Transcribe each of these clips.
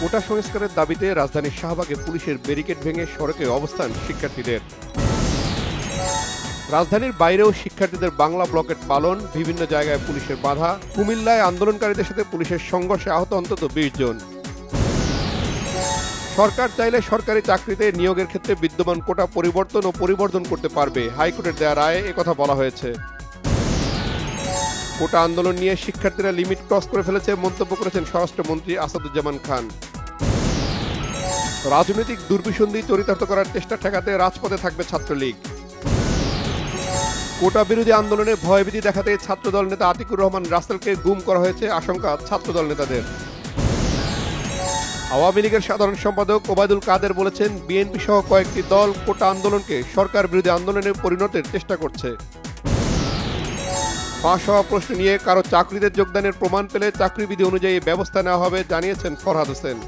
কোটা সংস্কারের দাবিতে রাজধানীর শাহবাগে পুলিশের ব্যারিকেড ভেঙে সড়কে অবস্থান শিক্ষার্থীদের। রাজধানীর বাইরেও শিক্ষার্থীদের বাংলা ব্লকেট পালন, বিভিন্ন জায়গায় পুলিশের বাধা। কুমিল্লায় আন্দোলনকারীদের সাথে পুলিশের সংঘর্ষে আহত অন্তত 20 জন। সরকার চাইলে সরকারি চাকরিতে নিয়োগের ক্ষেত্রে বিদ্যমান কোটা পরিবর্তন ও পরিবর্ধন করতে পারবে, হাইকোর্টের দেয়া রায়ে একথা বলা হয়েছে। কোটা আন্দোলন নিয়ে শিক্ষার্থীরা লিমিট ক্রস করে ফেলেছে মন্তব্য করেছেন স্বরাষ্ট্রমন্ত্রী আসাদুজ্জামান খান। রাজনৈতিক দুর্বিসন্ধি চরিতার্থ করার চেষ্টা ঠেকাতে রাজপথে থাকবে ছাত্রলীগ। কোটা বিরোধী আন্দোলনে ভয়ভীতি দেখাতে ছাত্রদল নেতা আতিকুর রহমান রাসেলকে গুম করা হয়েছে, আশঙ্কা ছাত্রদল নেতাদের। আওয়ামী লীগের সাধারণ সম্পাদক ওবায়দুল কাদের বলেছেন, বিএনপি সহ কয়েকটি দল কোটা আন্দোলনকে সরকার বিরোধী আন্দোলনে পরিণতের চেষ্টা করছে। ফাঁস হওয়া প্রশ্ন নিয়ে কারো চাকরিতে যোগদানের প্রমাণ পেলে চাকরিবিধি অনুযায়ী ব্যবস্থা নেওয়া হবে জানিয়েছেন ফরহাদ হোসেন।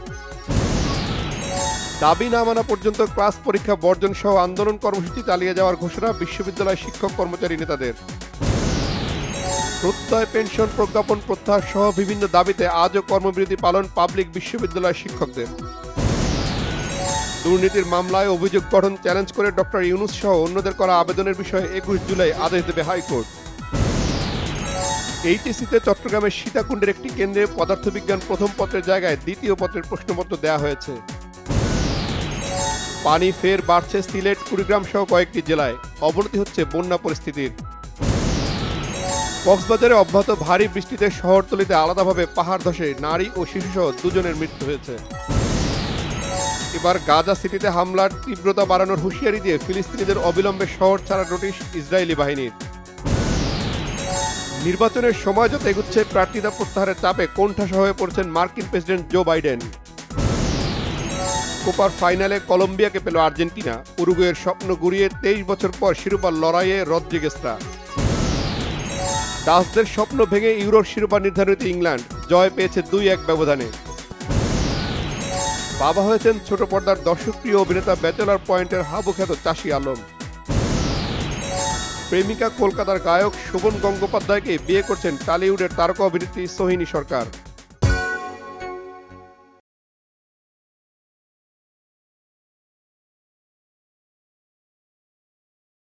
দাবি না মানা পর্যন্ত ক্লাস পরীক্ষা বর্জন সহ আন্দোলন কর্মসূচি চালিয়ে যাওয়ার ঘোষণা বিশ্ববিদ্যালয় শিক্ষক কর্মচারী নেতাদের। প্রত্যয় পেনশন প্রজ্ঞাপন প্রত্যাহার সহ বিভিন্ন দাবিতে আজও কর্মবিরতি পালন পাবলিক বিশ্ববিদ্যালয় শিক্ষকদের। দুর্নীতির মামলায় অভিযোগ গঠন চ্যালেঞ্জ করে ডক্টর ইউনূস সহ অন্যদের করা আবেদনের বিষয়ে 21 জুলাই আদেশ দেবে হাইকোর্ট। এইচএসসিতে চট্টগ্রামের সীতাকুণ্ডের একটি কেন্দ্রে পদার্থবিজ্ঞান প্রথম পত্রের জায়গায় দ্বিতীয় পত্রের প্রশ্নপত্র দেওয়া হয়েছে। পানি ফের বাড়ছে সিলেট, কুড়িগ্রাম সহ কয়েকটি জেলায়, অবনতি হচ্ছে বন্যা পরিস্থিতির। কক্সবাজারে অব্যাহত ভারী বৃষ্টিতে শহরতলিতে আলাদাভাবে পাহাড় ধসে নারী ও শিশুসহ 2 জনের মৃত্যু হয়েছে। এবার গাজা সিটিতে হামলার তীব্রতা বাড়ানোর হুঁশিয়ারি দিয়ে ফিলিস্তিনিদের অবিলম্বে শহর ছাড়ার নোটিশ ইসরায়েলি বাহিনীর। নির্বাচনের সময় যত এগুচ্ছে প্রার্থিতা প্রত্যাহারের চাপে কোণঠাসা হয়ে পড়ছেন মার্কিন প্রেসিডেন্ট জো বাইডেন। কোপার ফাইনালে কলম্বিয়াকে পেল আর্জেন্টিনা, উরুগুয়ের স্বপ্ন গুড়িয়ে 23 বছর পর শিরোপার লড়াইয়ে রদ্রিগেজরা। ডাচদের স্বপ্ন ভেঙে ইউরোর শিরোপা নির্ধারিত ইংল্যান্ড জয় পেয়েছে 2-1 ব্যবধানে। বাবা হয়েছেন ছোট পর্দার দর্শকপ্রিয় অভিনেতা ব্যাচেলর পয়েন্টের হাবুখ্যাত চাষী আলম। প্রেমিকা কলকাতার গায়ক শোভন গঙ্গোপাধ্যায়কে বিয়ে করছেন টলিউডের তারকা অভিনেত্রী সোহিনী সরকার।